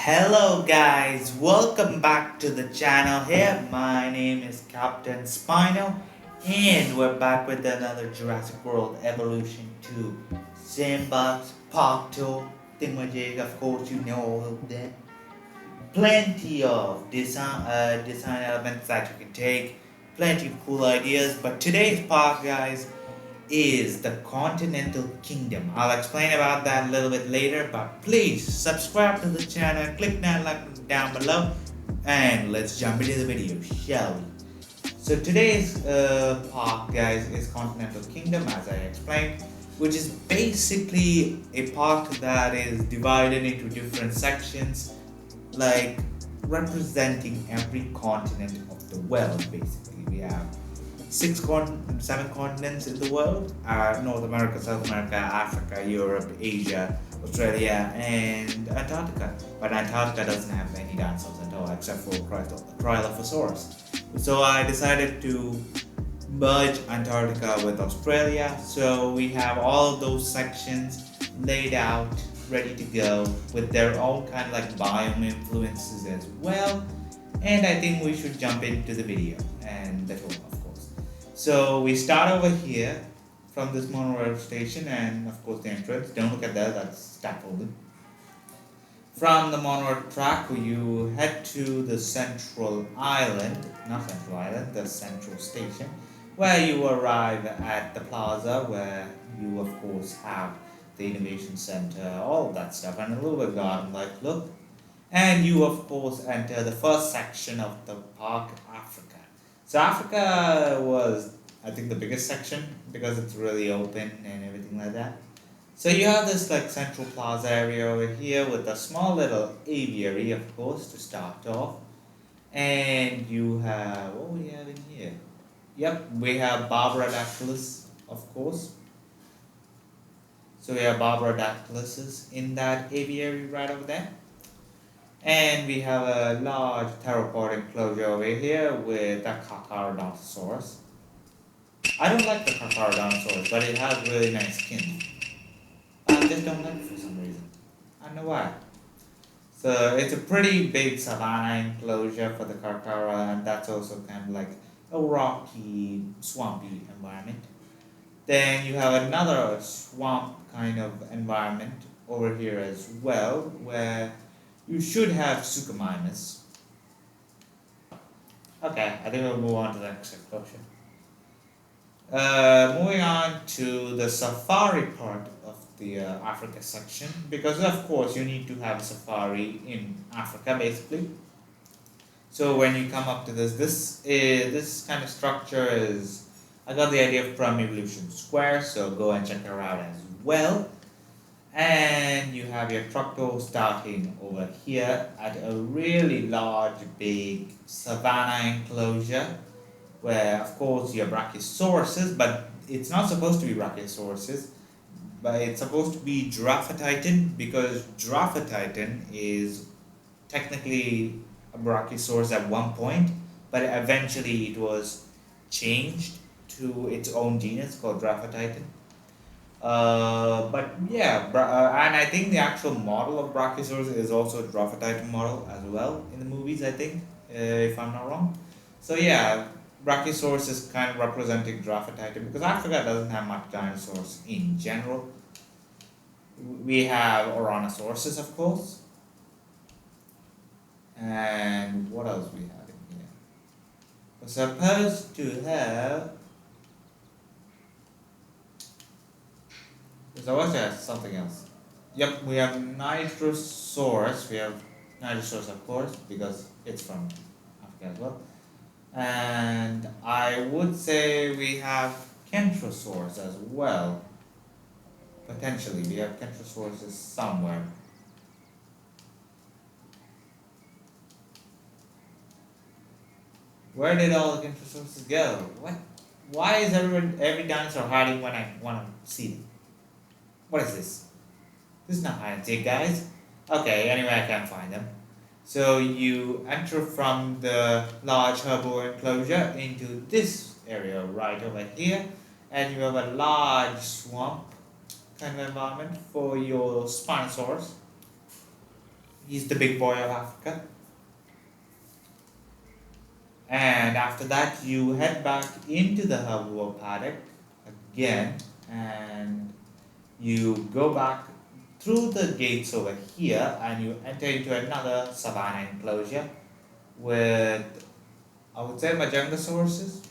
Hello guys, welcome back to the channel here. My name is Captain Spino and we're back with another Jurassic World Evolution 2 Sandbox Part 2 thingamajig. Of course you know all of that. Plenty of design elements that you can take, plenty of cool ideas, but today's part guys is the Continental Kingdom. I'll explain about that a little bit later, but please subscribe to the channel and click that like down below, and let's jump into the video, shall we? So today's park, guys, is Continental Kingdom, as I explained, which is basically a park that is divided into different sections, like representing every continent of the world. Basically, we have seven continents in the world: North America, South America, Africa, Europe, Asia, Australia, and Antarctica. But Antarctica doesn't have any dinosaurs at all, except for Trilophosaurus. So I decided to merge Antarctica with Australia. So we have all of those sections laid out, ready to go, with their own kind of like biome influences as well. And I think we should jump into the video and the tour, of course. So we start over here from this monorail station, and of course the entrance. Don't look at that, that's scaffolding. From the monorail track, you head to the central island, not central island, the central station, where you arrive at the plaza, where you of course have the innovation center, all of that stuff, and a little bit garden-like look. And you of course enter the first section of the park, Africa. So Africa was, I think, the biggest section because it's really open and everything like that. So you have this like central plaza area over here with a small little aviary, of course, to start off. And you have, what do we have in here? Yep, we have Barbara Dactylus, of course. So we have Barbara Dactyluses in that aviary right over there. And we have a large theropod enclosure over here with a Carcharodontosaurus. I don't like the Carcharodontosaurus, but it has really nice skin. I just don't like it for some reason. I don't know why. So it's a pretty big savanna enclosure for the Carchara, and that's also kind of like a rocky, swampy environment. Then you have another swamp kind of environment over here as well, where you should have Suchomimus. Okay, I think we'll move on to the next enclosure. Moving on to the safari part of the Africa section, because of course you need to have a safari in Africa basically. So when you come up to this kind of structure is, I got the idea from Evolution Square, so go and check it out as well. And you have your truck door starting over here at a really large, big savanna enclosure, where of course you have Brachiosauruses, but it's not supposed to be Brachiosauruses, but it's supposed to be Giraffatitan, because Giraffatitan is technically a Brachiosaurus at one point, but eventually it was changed to its own genus called Giraffatitan. But yeah, and I think the actual model of Brachiosaurus is also a Giraffatitan model as well in the movies, I think, if I'm not wrong. So yeah, Brachiosaurus is kind of representing Giraffatitan because Africa doesn't have much dinosaurs in general. We have Ouranosaurus, of course. And what else we have in here? We're supposed to have... So what's that? Something else. Yep, we have Nitrosaurus. We have Nitrosaurus, of course, because it's from Africa as well. And I would say we have Kentrosaurus as well. Potentially, we have Kentrosaurus somewhere. Where did all the Kentrosauruses go? What? Why is every dinosaur hiding when I want to see them? What is this? This is not hide and seek, guys. Okay, anyway, I can't find them. So you enter from the large herbivore enclosure into this area right over here, and you have a large swamp kind of environment for your Spinosaurus. He's the big boy of Africa. And after that, you head back into the herbivore paddock again, and you go back through the gates over here, and you enter into another savanna enclosure with, I would say, Majungasauruses.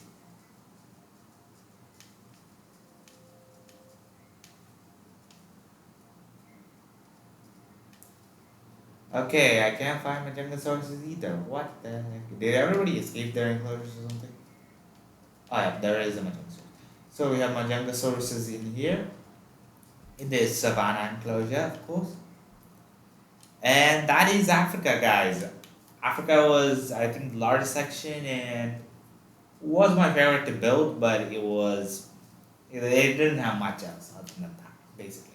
Okay, I can't find Majungasauruses either. What the heck? Did everybody escape their enclosures or something? Oh yeah, there is a Majungasaurus. So we have Majungasauruses in here, in this savanna enclosure, of course. And that is Africa, guys. Africa was, I think, the largest section and was my favorite to build, but it didn't have much else other than that, basically.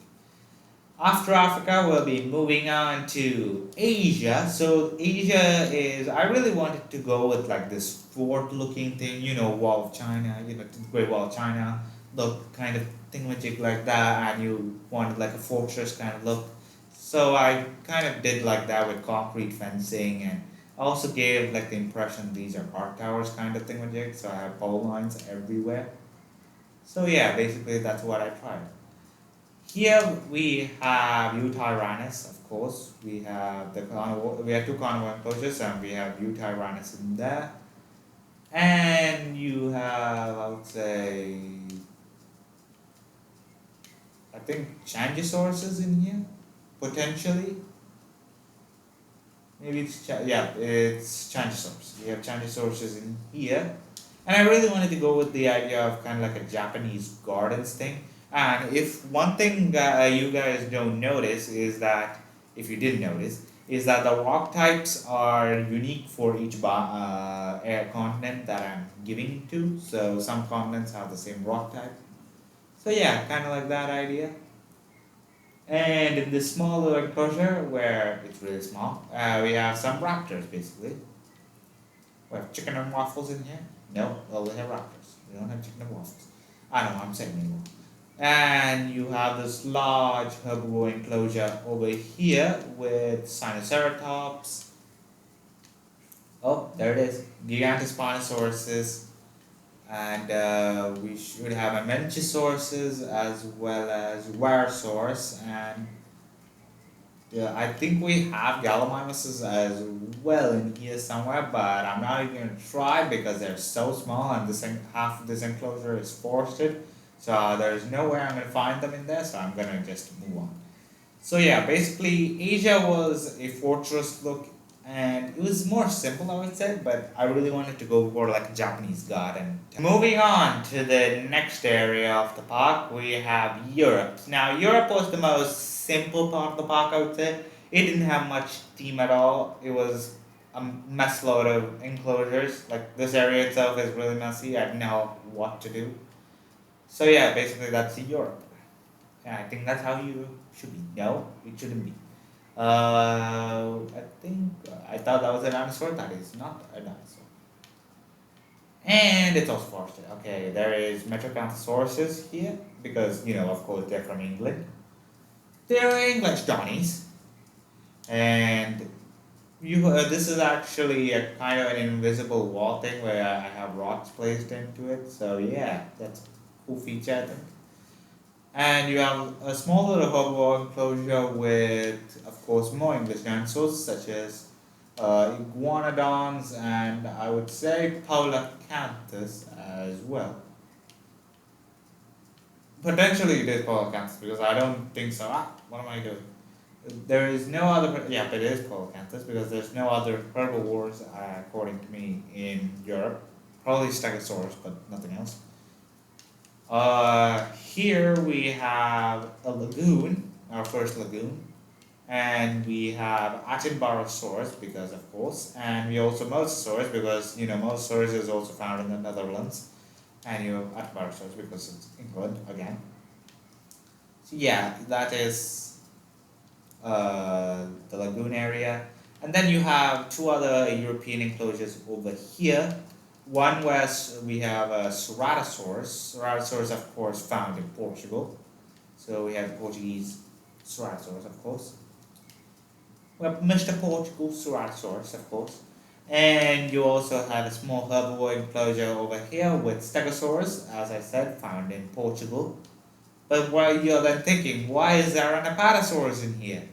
After Africa, we'll be moving on to Asia. So Asia is, I really wanted to go with like this fort-looking thing, Wall of China, the Great Wall of China, look kind of thingamajig like that, and you wanted like a fortress kind of look. So I kind of did like that with concrete fencing, and I also gave like the impression these are park towers kind of thingamajig. So I have pole lines everywhere. So yeah, basically that's what I tried. Here we have Utyrannus, of course. We have we have two carnivore enclosures, and we have Utyrannus in there. And you have, I would say, I think Changosaurus is in here, potentially. Maybe it's Changosaurus. We have Changosaurus in here. And I really wanted to go with the idea of kind of like a Japanese gardens thing. And if one thing you guys don't notice is that, if you did notice, is that the rock types are unique for each air continent that I'm giving to. So some continents have the same rock type. So yeah, kind of like that idea. And in this small little enclosure where it's really small, we have some raptors basically. We have chicken and waffles in here. No, well, we have raptors. We don't have chicken and waffles. I don't know, I'm saying anymore. And you have this large herbivore enclosure over here with Sinoceratops. Oh, there it is. Gigantospinosaurus. And we should have Amenchosauruses as well as Warosaurus. And yeah, I think we have Gallimimuses as well in here somewhere, but I'm not even gonna try because they're so small and half of this enclosure is forested. So there's no way I'm gonna find them in there, so I'm gonna just move on. So yeah, basically Asia was a fortress look, and it was more simple, I would say, but I really wanted to go for like a Japanese garden. Moving on to the next area of the park, we have Europe. Now Europe was the most simple part of the park, I would say. It didn't have much theme at all. It was a mess load of enclosures. Like this area itself is really messy. I didn't know what to do. So yeah, basically that's Europe. And I think that's how you should be. No, it shouldn't be. I think I thought that was a dinosaur. That is not a dinosaur. And it's also forested. Okay, there is Metrocanthosaurus here because of course they're from England. They're English Johnnies, and this is actually a kind of an invisible wall thing where I have rocks placed into it. So yeah, that's a cool feature, I think. And you have a small little herbivore enclosure with, of course, more English dinosaurs such as iguanodons and I would say Paulacanthus as well. Potentially it is Paulacanthus because I don't think so. What am I doing? There is no other. Yeah, but it is Paulacanthus because there's no other herbivores, according to me, in Europe. Probably Stegosaurus, but nothing else. Here we have a lagoon, our first lagoon, and we have Attenborosaurus because of course, and we also Mosasaurus because Mosasaurus is also found in the Netherlands, and you have Attenborosaurus because it's England again. So yeah, that is the lagoon area, and then you have two other European enclosures over here. One was we have a Ceratosaurus. Ceratosaurus, of course, found in Portugal. So we have Portuguese Ceratosaurus, of course. Well, Mr. Portugal's Ceratosaurus, of course. And you also have a small herbivore enclosure over here with Stegosaurus, as I said, found in Portugal. But what you're then thinking, why is there an Apatosaurus in here?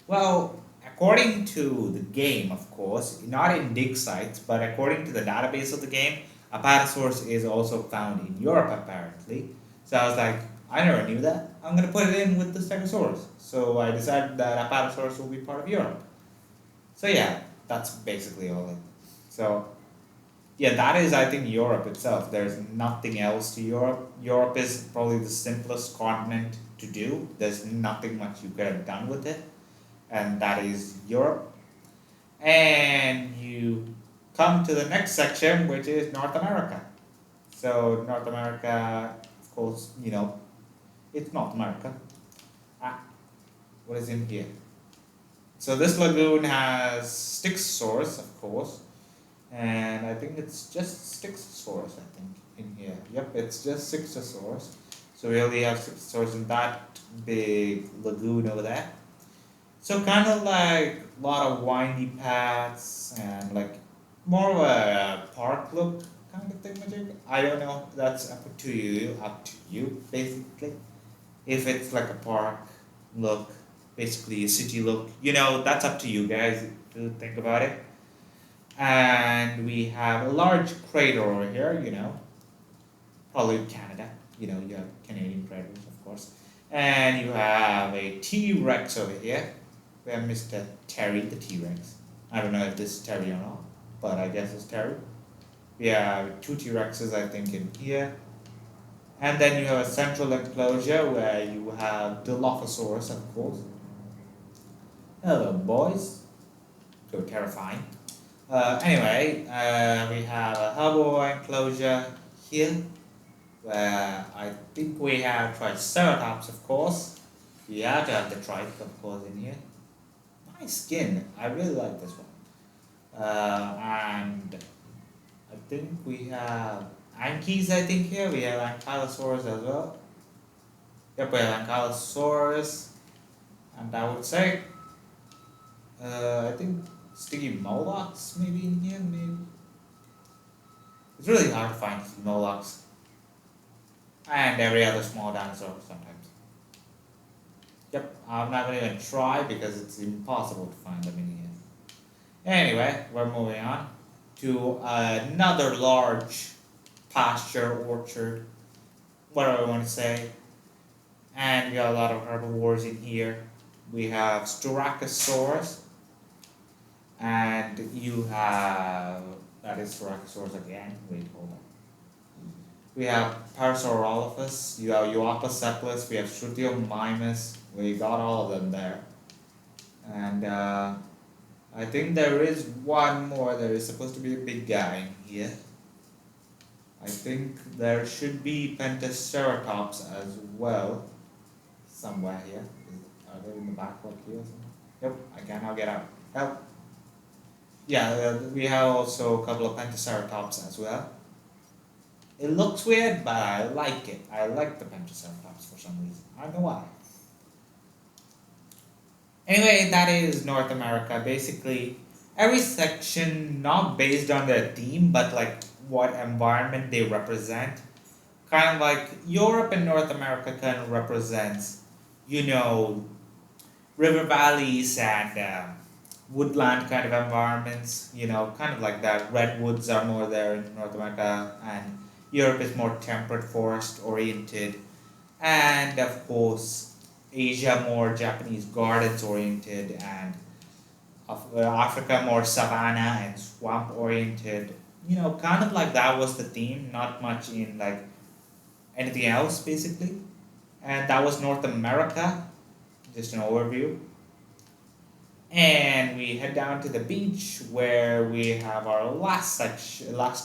Well, according to the game, of course, not in dig sites, but according to the database of the game, Apatosaurus is also found in Europe apparently. So I was like, I never knew that. I'm gonna put it in with the Stegosaurus. So I decided that Apatosaurus will be part of Europe. So yeah, that's basically all. So yeah, that is I think Europe itself. There's nothing else to Europe. Europe is probably the simplest continent to do. There's nothing much you could have done with it, and that is Europe. And you come to the next section, which is North America. So North America, of course, it's North America. Ah, what is in here? So this lagoon has Styxosaurus, of course, and I think it's just Styxosaurus, I think, in here. Yep, it's just Styxosaurus. So we only have Styxosaurus in that big lagoon over there. So kind of like a lot of windy paths and like more of a park look kind of thing, magic. I don't know. That's up to you, basically. If it's like a park look, basically a city look, that's up to you guys to think about it. And we have a large crater over here, probably Canada. You have Canadian craters, of course. And you have a T Rex over here. We have Mr. Terry the T Rex. I don't know if this is Terry or not, but I guess it's Terry. We have two T Rexes, I think, in here. And then you have a central enclosure where you have Dilophosaurus, of course. Hello, boys. So terrifying. Anyway, we have a herbivore enclosure here where I think we have Triceratops, of course. We have to have the trike, of course, in here. Nice skin. I really like this one. And I think we have Ankies, I think, here. We have Ankylosaurus as well. Yep, we have Ankylosaurus. And I would say, I think Sticky Molochs maybe in here, maybe. It's really hard to find Sticky Molochs. And every other small dinosaur sometimes. Yep, I'm not going to even try because it's impossible to find them in here. Anyway, we're moving on to another large pasture orchard, whatever I want to say. And we got a lot of herbivores in here. We have Styracosaurus, and you have, that is Styracosaurus again. Wait, hold on. We have Parasaurolophus, you have Euoplocephalus, we have Struthiomimus. We got all of them there. And I think there is one more. There is supposed to be a big guy in here. I think there should be Pentaceratops as well. Somewhere here. Are they in the back like here or something? Yep, I cannot get out. Help! Yeah, we have also a couple of Pentaceratops as well. It looks weird, but I like it. I like the Pentaceratops for some reason. I don't know why. Anyway, that is North America. Basically, every section not based on their theme, but like what environment they represent. Kind of like Europe and North America kind of represents, river valleys and woodland kind of environments. Kind of like that. Redwoods are more there in North America, and Europe is more temperate forest oriented, and of course Asia more Japanese gardens oriented, and Africa more savanna and swamp oriented. Kind of like that was the theme, not much in like anything else basically. And that was North America, just an overview. And we head down to the beach where we have our last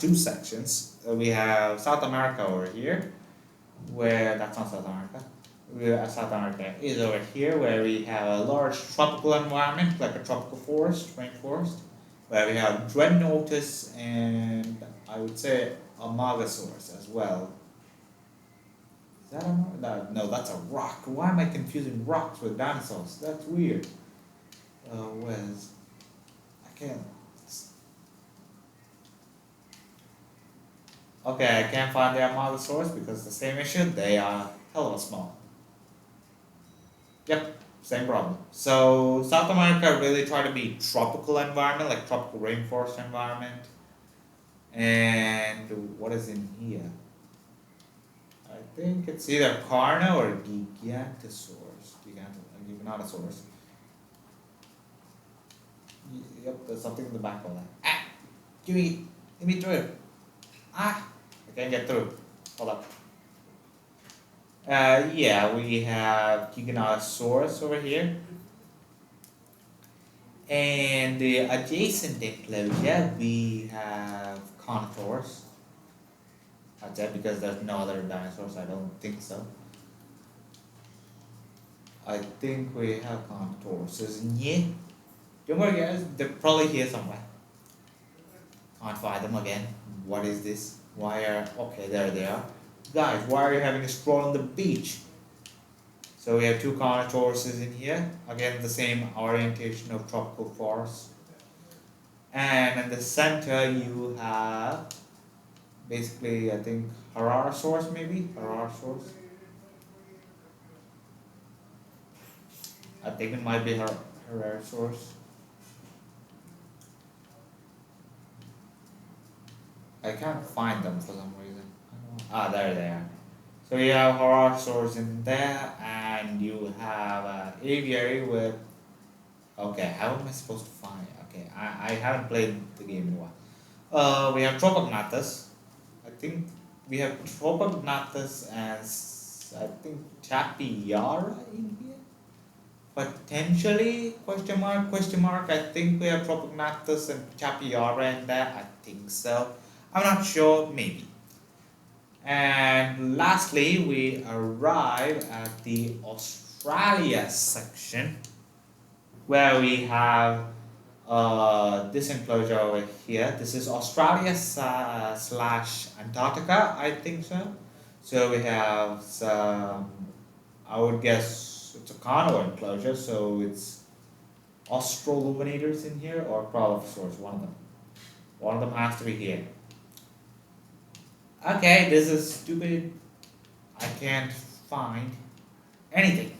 two sections. We have South America over here, where that's not South America. South America is over here, where we have a large tropical environment, like a tropical forest, rainforest, where we have Dreadnoughtus and I would say Amagasaurus as well. Is that a no? That's a rock. Why am I confusing rocks with dinosaurs? That's weird. Where's I can't. Okay, I can't find their Mosasaurus because the same issue. They are hella small. Yep, same problem. So South America really try to be tropical environment, like tropical rainforest environment. And what is in here? I think it's either Carno or Gigantosaurus. Giganotosaurus. Yep, there's something in the back of that. Ah! Give me through. Ah! I can't get through. Hold up. Yeah, we have Giganotosaurus over here. And the adjacent enclosure, we have Carnotaurus. That's it because there's no other dinosaurs, I don't think so. I think we have Carnotaurus in here. Don't worry guys, they're probably here somewhere. Can't find them again. What is this? Okay, there they are. Guys, why are you having a stroll on the beach? So we have two Carnotauruses in here. Again, the same orientation of tropical forest. And in the center you have basically, I think, Hararosaurus maybe? Hararosaurus. I think it might be Hararosaurus. I can't find them for some reason. There they are. So you have Hararosaurus in there, and you have an aviary with. Okay, how am I supposed to find it? Okay, I haven't played the game in a while. We have Tropognathus. I think we have Tropognathus and I think Tapiara in here. Potentially, question mark. I think we have Tropognathus and Tapiara in there. I think so. I'm not sure, maybe. And lastly, we arrive at the Australia section where we have this enclosure over here. This is Australia slash Antarctica, I think so. So we have some, I would guess it's a carnivore enclosure, so it's Australopithecus in here or Crawlophosaurus, one of them. One of them has to be here. Okay, this is stupid. I can't find anything.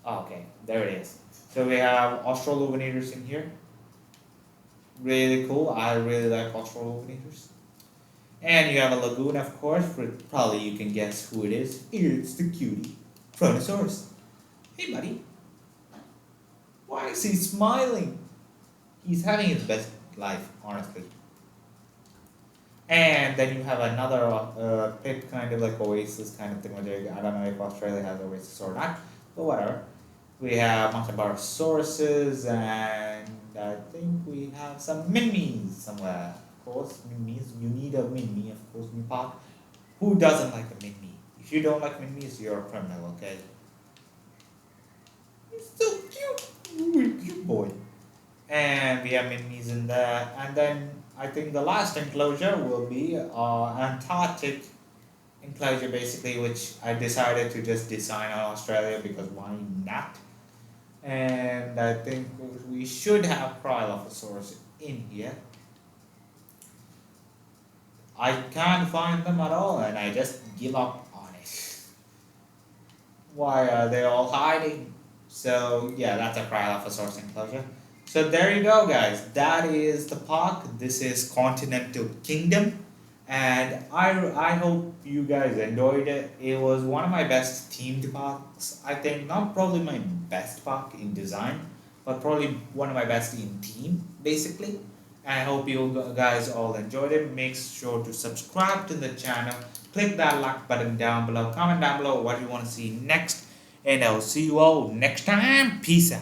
Okay, there it is. So we have Australopithecus in here. Really cool. I really like Australopithecus. And you have a lagoon, of course. Probably you can guess who it is. It's the cutie, Brontosaurus. Hey, buddy. Why is he smiling? He's having his best life, honestly. And then you have another pit, kind of like oasis kind of thing. I don't know if Australia has oasis or not, but whatever. We have Montebardosauruses, and I think we have some Minmies somewhere. Of course, Minmies. You need a Minmie, of course, Mipak. Who doesn't like a Minmie? If you don't like Minmies, you're a criminal, okay? He's so cute. Ooh, cute boy. And we have Minmies in there. And then I think the last enclosure will be Antarctic enclosure, basically, which I decided to just design on Australia because why not? And I think we should have Cryolophosaurus in here. I can't find them at all, and I just give up on it. Why are they all hiding? So yeah, that's a Cryolophosaurus enclosure. So there you go, guys. That is the park. This is Continental Kingdom. And I hope you guys enjoyed it. It was one of my best themed parks. I think not probably my best park in design, but probably one of my best in theme, basically. And I hope you guys all enjoyed it. Make sure to subscribe to the channel. Click that like button down below. Comment down below what you want to see next. And I'll see you all next time. Peace out.